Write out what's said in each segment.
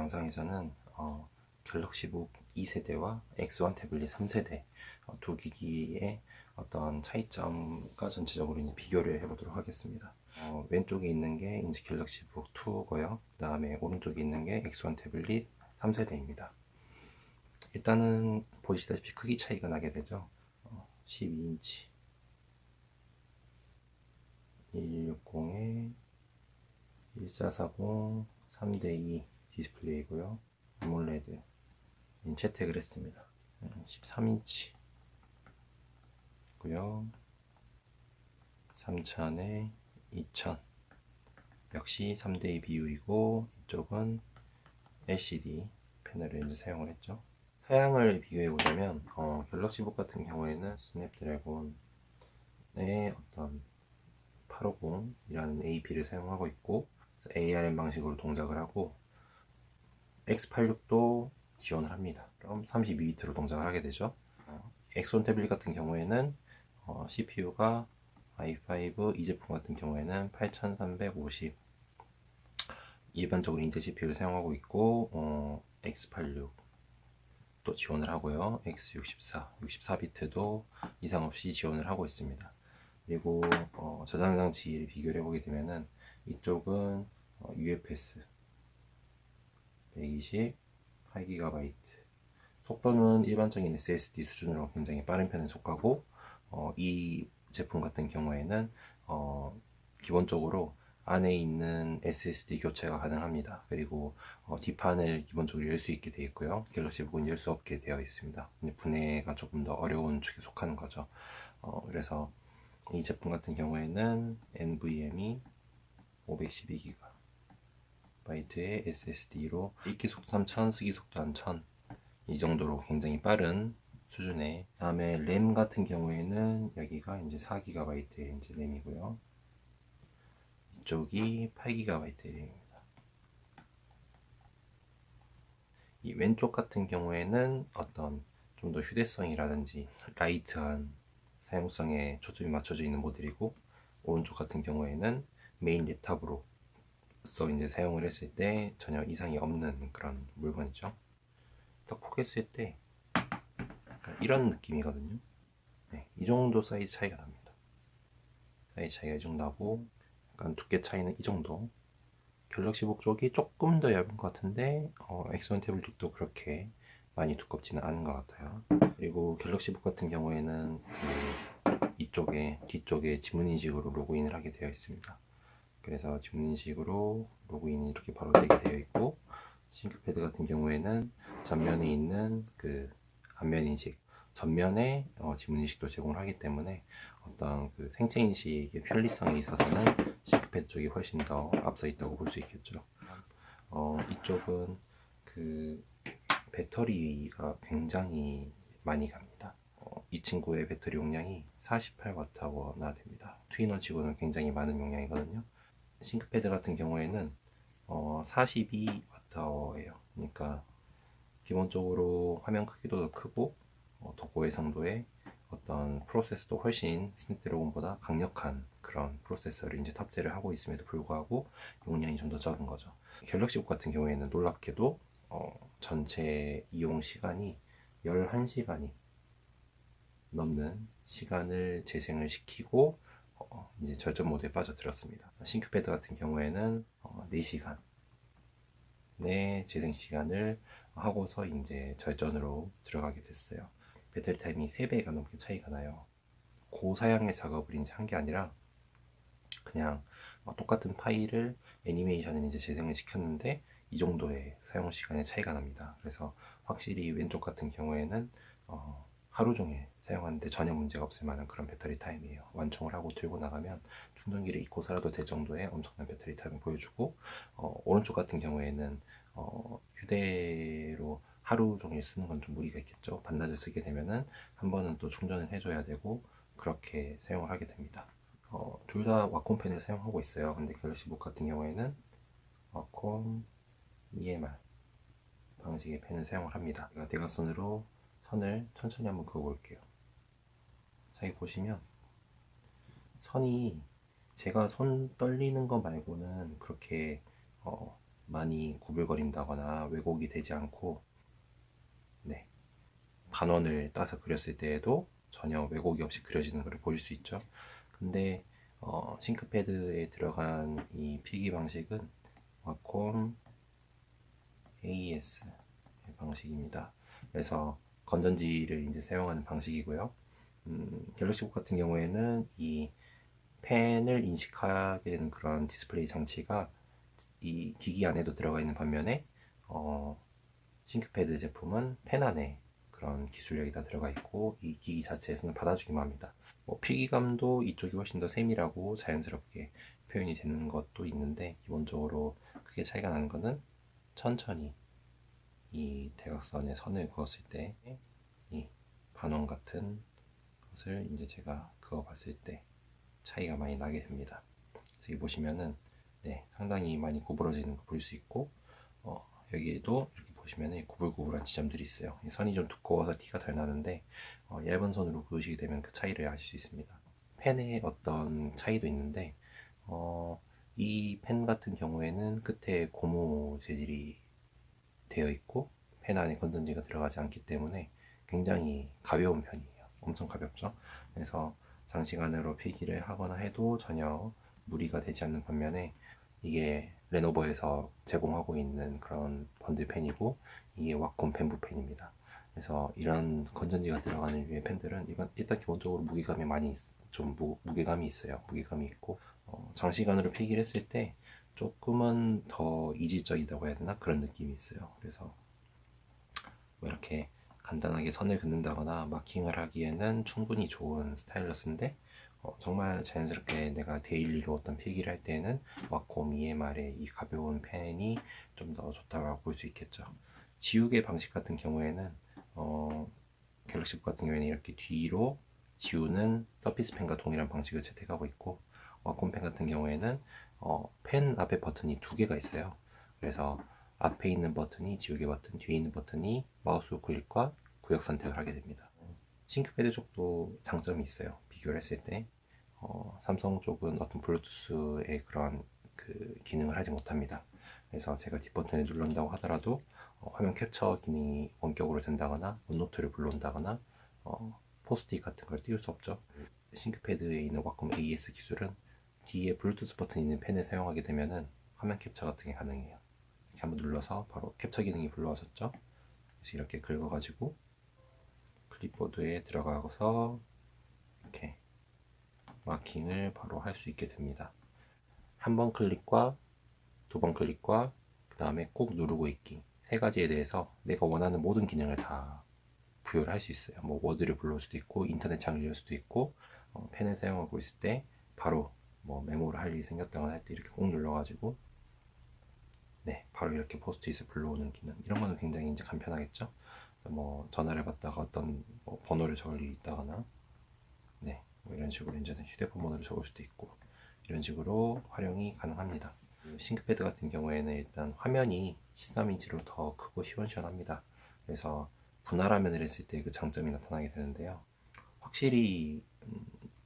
영상에서는 갤럭시북 2세대와 X1 태블릿 3세대 두 기기의 어떤 차이점과 전체적으로 이제 비교를 해보도록 하겠습니다. 왼쪽에 있는 게 이제 갤럭시북 2고요. 그 다음에 오른쪽에 있는 게 X1 태블릿 3세대입니다. 일단은 보시다시피 크기 차이가 나게 되죠. 12인치 1160에 1440 3대2 디스플레이고요. 아몰레드 채택을 했습니다. 13인치 고요. 3000에 2000 역시 3대2 비율이고, 이쪽은 LCD 패널을 이제 사용을 했죠. 사양을 비교해 보자면 갤럭시북 같은 경우에는 스냅드래곤의 어떤 850이라는 AP를 사용하고 있고, ARM 방식으로 동작을 하고, X86도 지원을 합니다. 그럼 32비트로 동작을 하게 되죠. X1 태블릿 같은 경우에는 CPU가 i5 이 제품 같은 경우에는 8350 일반적으로 인텔 CPU를 사용하고 있고, X86 또 지원을 하고요. X64 64비트도 이상 없이 지원을 하고 있습니다. 그리고 저장 장치를 비교를 해보게 되면은 이쪽은 UFS 120 8GB, 속도는 일반적인 SSD 수준으로 굉장히 빠른 편에 속하고, 이 제품 같은 경우에는 기본적으로 안에 있는 SSD 교체가 가능합니다. 그리고 뒷판을 기본적으로 열 수 있게 되어 있고요. 갤럭시북은 열 수 없게 되어 있습니다. 분해가 조금 더 어려운 축에 속하는 거죠. 그래서 이 제품 같은 경우에는 NVMe 512GB 의 SSD로 읽기 속도 3000, 쓰기 속도 한 1000, 이 정도로 굉장히 빠른 수준의. 다음에 램 같은 경우에는 여기가 이제 4GB의 이제 램이고요. 이쪽이 8GB의 램입니다. 이 왼쪽 같은 경우에는 어떤 좀 더 휴대성이라든지 라이트한 사용성에 초점이 맞춰져 있는 모델이고, 오른쪽 같은 경우에는 메인 랩탑으로 이제 사용을 했을 때 전혀 이상이 없는 그런 물건이죠. 딱 포개했을 때 이런 느낌이거든요. 네, 이 정도 사이즈 차이가 납니다. 사이즈 차이가 이 정도 나고, 약간 두께 차이는 이 정도. 갤럭시북 쪽이 조금 더 얇은 것 같은데 X1 태블릿도 그렇게 많이 두껍지는 않은 것 같아요. 그리고 갤럭시북 같은 경우에는 이쪽에 뒤쪽에 지문인식으로 로그인을 하게 되어 있습니다. 그래서 지문인식으로 로그인이 이렇게 바로 되게 되어 있고, 싱크패드 같은 경우에는 전면에 있는 그 안면인식, 전면에 지문인식도 제공을 하기 때문에 어떤 그 생체인식의 편리성에 있어서는 싱크패드 쪽이 훨씬 더 앞서 있다고 볼 수 있겠죠. 이쪽은 그 배터리가 굉장히 많이 갑니다. 이 친구의 배터리 용량이 48Wh나 됩니다. 트위너치고는 굉장히 많은 용량이거든요. 싱크패드 같은 경우에는 42W예요. 그러니까 기본적으로 화면 크기도 더 크고, 도구 해상도에 어떤 프로세서도 훨씬 스냅드래곤보다 강력한 그런 프로세서를 이제 탑재를 하고 있음에도 불구하고 용량이 좀 더 적은 거죠. 갤럭시북 같은 경우에는 놀랍게도 전체 이용 시간이 11시간이 넘는 시간을 재생을 시키고 이제 절전 모드에 빠져들었습니다. 싱크패드 같은 경우에는 4시간 내 재생 시간을 하고서 이제 절전으로 들어가게 됐어요. 배터리 타임이 3배가 넘게 차이가 나요. 고사양의 작업을 이제 한 게 아니라 그냥 똑같은 파일을 애니메이션을 이제 재생을 시켰는데 이 정도의 사용 시간의 차이가 납니다. 그래서 확실히 왼쪽 같은 경우에는 하루 종일 사용하는데 전혀 문제가 없을 만한 그런 배터리 타임이에요. 완충을 하고 들고 나가면 충전기를 잊고서라도 될 정도의 엄청난 배터리 타임을 보여주고, 오른쪽 같은 경우에는 휴대로 하루 종일 쓰는 건 좀 무리가 있겠죠. 반나절 쓰게 되면은 한 번은 또 충전을 해줘야 되고, 그렇게 사용을 하게 됩니다. 둘 다 와콤 펜을 사용하고 있어요. 근데 갤럭시북 같은 경우에는 와콤 EMR 방식의 펜을 사용을 합니다. 제가 대각선으로 선을 천천히 한번 그어볼게요. 자, 여기 보시면 선이 제가 손 떨리는 거 말고는 그렇게 많이 구불거린다거나 왜곡이 되지 않고, 네, 반원을 따서 그렸을 때에도 전혀 왜곡이 없이 그려지는 것을 보실 수 있죠. 근데 싱크패드에 들어간 이 필기 방식은 와콤 AES 방식입니다. 그래서 건전지를 이제 사용하는 방식이고요. 갤럭시북 같은 경우에는 이 펜을 인식하게 되는 그런 디스플레이 장치가 이 기기 안에도 들어가 있는 반면에 싱크패드 제품은 펜 안에 그런 기술력이 다 들어가 있고 이 기기 자체에서는 받아주기만 합니다. 뭐 필기감도 이쪽이 훨씬 더 세밀하고 자연스럽게 표현이 되는 것도 있는데, 기본적으로 크게 차이가 나는 거는 천천히 이 대각선에 선을 그었을 때 이 반원 같은 것을 이제 제가 그어 봤을 때 차이가 많이 나게 됩니다. 그래서 여기 보시면은 네, 상당히 많이 구부러지는 거 볼 수 있고, 여기에도 이렇게 보시면은 구불구불한 지점들이 있어요. 이 선이 좀 두꺼워서 티가 덜 나는데, 얇은 선으로 그으시게 되면 그 차이를 아실 수 있습니다. 펜의 어떤 차이도 있는데, 이 펜 같은 경우에는 끝에 고무 재질이 되어 있고 펜 안에 건전지가 들어가지 않기 때문에 굉장히 가벼운 편이에요. 엄청 가볍죠. 그래서 장시간으로 필기를 하거나 해도 전혀 무리가 되지 않는 반면에, 이게 레노버에서 제공하고 있는 그런 번들 펜이고 이게 왁콤 펜부 펜입니다. 그래서 이런 건전지가 들어가는 류의 펜들은 일단 기본적으로 무게감이 좀 무게감이 있어요. 무게감이 있고 장시간으로 필기를 했을 때 조금은 더 이질적이라고 해야 되나, 그런 느낌이 있어요. 그래서 뭐 이렇게 간단하게 선을 긋는다거나 마킹을 하기에는 충분히 좋은 스타일러스인데, 정말 자연스럽게 내가 데일리로 어떤 필기를 할 때는 와콤 EMR의 이 가벼운 펜이 좀 더 좋다고 볼 수 있겠죠. 지우개 방식 같은 경우에는 갤럭시북 같은 경우에는 이렇게 뒤로 지우는 서피스 펜과 동일한 방식을 채택하고 있고, 와콤 펜 같은 경우에는 펜 앞에 버튼이 두 개가 있어요. 그래서 앞에 있는 버튼이 지우개 버튼, 뒤에 있는 버튼이 마우스 우클릭과 구역 선택을 하게 됩니다. 싱크패드 쪽도 장점이 있어요. 비교를 했을 때 삼성 쪽은 어떤 블루투스의 그런 그 기능을 하지 못합니다. 그래서 제가 뒷버튼을 누른다고 하더라도 화면 캡처 기능이 원격으로 된다거나 원노트를 불러온다거나 포스트잇 같은 걸 띄울 수 없죠. 싱크패드에 있는 와콤 AES 기술은 뒤에 블루투스 버튼이 있는 펜을 사용하게 되면은 화면 캡처 같은 게 가능해요. 이렇게 한번 눌러서 바로 캡처 기능이 불러와졌죠. 그래서 이렇게 긁어가지고 클립보드에 들어가서 이렇게 마킹을 바로 할 수 있게 됩니다. 한 번 클릭과 두 번 클릭과 그 다음에 꾹 누르고 있기, 세 가지에 대해서 내가 원하는 모든 기능을 다 부여를 할 수 있어요. 뭐 워드를 불러올 수도 있고 인터넷 창을 열 수도 있고, 펜을 사용하고 있을 때 바로 뭐 메모를 할 일이 생겼다거나 할 때 이렇게 꾹 눌러가지고 네, 바로 이렇게 포스트잇을 불러오는 기능, 이런 거는 굉장히 이제 간편하겠죠. 뭐 전화를 받다가 어떤 뭐 번호를 적을 일이 있다거나, 네, 뭐 이런 식으로 이제는 휴대폰 번호를 적을 수도 있고 이런 식으로 활용이 가능합니다. 싱크패드 같은 경우에는 일단 화면이 13인치로 더 크고 시원시원합니다. 그래서 분할화면을 했을 때 그 장점이 나타나게 되는데요. 확실히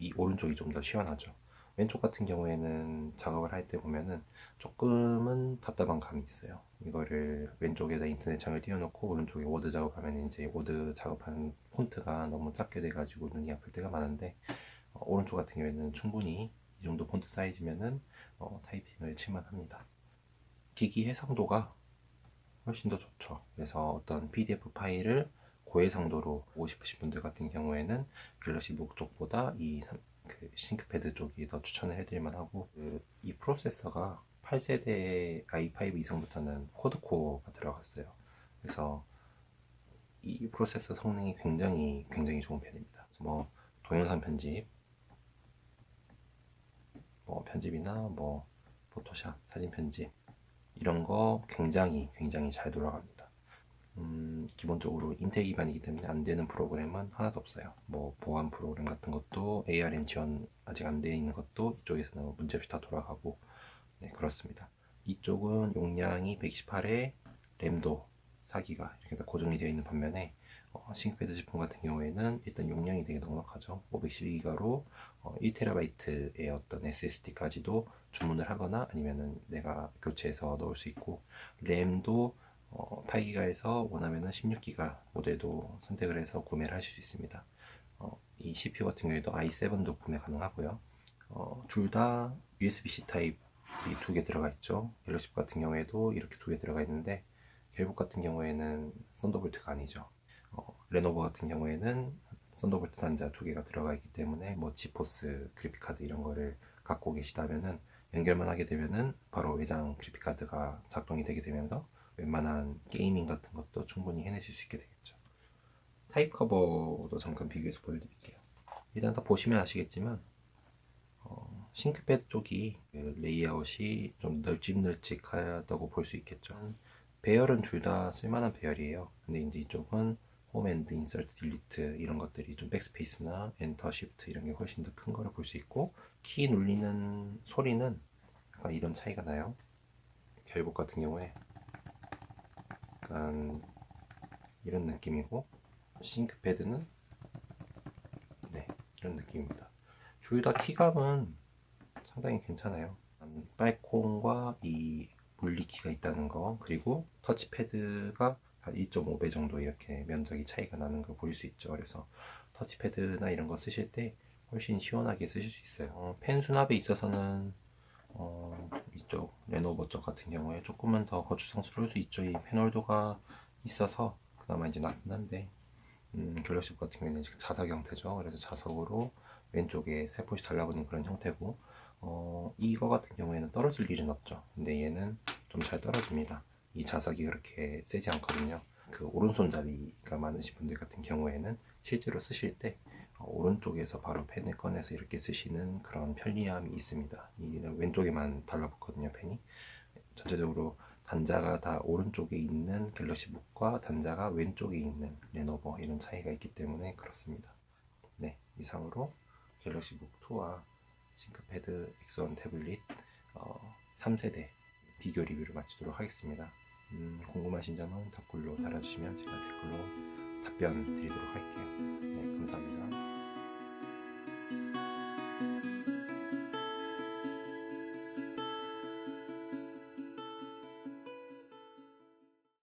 이 오른쪽이 좀 더 시원하죠. 왼쪽 같은 경우에는 작업을 할 때 보면은 조금은 답답한 감이 있어요. 이거를 왼쪽에다 인터넷 창을 띄워놓고 오른쪽에 워드 작업하면 이제 워드 작업하는 폰트가 너무 작게 돼가지고 눈이 아플 때가 많은데, 오른쪽 같은 경우에는 충분히 이 정도 폰트 사이즈면은 타이핑을 칠만합니다. 기기 해상도가 훨씬 더 좋죠. 그래서 어떤 PDF 파일을 고해상도로 보고 싶으신 분들 같은 경우에는 갤럭시북 쪽보다 그 싱크패드 쪽이 더 추천을 해드릴만 하고, 이 프로세서가 8세대 i5 이상부터는 쿼드코어가 들어갔어요. 그래서 이 프로세서 성능이 굉장히 좋은 편입니다. 그래서 뭐 동영상 편집, 뭐 편집이나 뭐 포토샵, 사진 편집 이런 거 굉장히 잘 돌아갑니다. 기본적으로 인텔 기반이기 때문에 안 되는 프로그램은 하나도 없어요. 뭐 보안 프로그램 같은 것도 ARM 지원 아직 안 되어 있는 것도 이쪽에서는 문제없이 다 돌아가고, 네, 그렇습니다. 이쪽은 용량이 128에 램도 4기가 이렇게 다 고정이 되어 있는 반면에 싱크패드 제품 같은 경우에는 일단 용량이 되게 넉넉하죠. 512기가로 1TB의 어떤 SSD까지도 주문을 하거나 아니면은 내가 교체해서 넣을 수 있고, 램도 8기가에서 원하면은 16기가 모델도 선택을 해서 구매를 하실 수 있습니다. 이 CPU 같은 경우에도 i7도 구매 가능하고요. 둘 다 USB-C 타입이 두 개 들어가 있죠. 갤럭시 같은 경우에도 이렇게 두 개 들어가 있는데, 갤북 같은 경우에는 썬더볼트가 아니죠. 레노버 같은 경우에는 썬더볼트 단자 두 개가 들어가 있기 때문에 뭐 지포스 그래픽카드 이런 거를 갖고 계시다면은 연결만 하게 되면은 바로 외장 그래픽카드가 작동이 되게 되면서 웬만한 게이밍 같은 것도 충분히 해내실 수 있게 되겠죠. 타입 커버도 잠깐 비교해서 보여드릴게요. 일단 다 보시면 아시겠지만 싱크패드 쪽이 레이아웃이 좀 널찍널찍하다고 볼 수 있겠죠. 배열은 둘 다 쓸만한 배열이에요. 근데 이제 이쪽은 홈 앤드 인서트 딜리트 이런 것들이 좀 백스페이스나 엔터 시프트 이런 게 훨씬 더 큰 거를 볼 수 있고, 키 눌리는 소리는 약간 이런 차이가 나요. 결국 같은 경우에 약간 이런 느낌이고, 싱크패드는 네, 이런 느낌입니다. 둘 다 키감은 상당히 괜찮아요. 빨콩과 이 물리키가 있다는 거, 그리고 터치패드가 한 2.5배 정도 이렇게 면적이 차이가 나는 걸 볼 수 있죠. 그래서 터치패드나 이런 거 쓰실 때 훨씬 시원하게 쓰실 수 있어요. 펜 수납에 있어서는 이쪽 레노버 쪽 같은 경우에 조금은 더 거추장스러울 수 있죠. 이 펜홀더가 있어서 그나마 이제 낫긴 한데, 갤럭시 같은 경우에는 지금 자석 형태죠. 그래서 자석으로 왼쪽에 살포시 달라붙는 그런 형태고, 이거 같은 경우에는 떨어질 일은 없죠. 근데 얘는 좀 잘 떨어집니다. 이 자석이 그렇게 세지 않거든요. 그 오른손잡이가 많으신 분들 같은 경우에는 실제로 쓰실 때 오른쪽에서 바로 펜을 꺼내서 이렇게 쓰시는 그런 편리함이 있습니다. 이 왼쪽에만 달라붙거든요, 펜이. 전체적으로 단자가 다 오른쪽에 있는 갤럭시북과 단자가 왼쪽에 있는 레노버 이런 차이가 있기 때문에 그렇습니다. 네, 이상으로 갤럭시북 2와 싱크패드 X1 태블릿 3세대 비교 리뷰를 마치도록 하겠습니다. 궁금하신 점은 댓글로 달아주시면 제가 댓글로 답변 드리도록 할게요. 네, 감사합니다.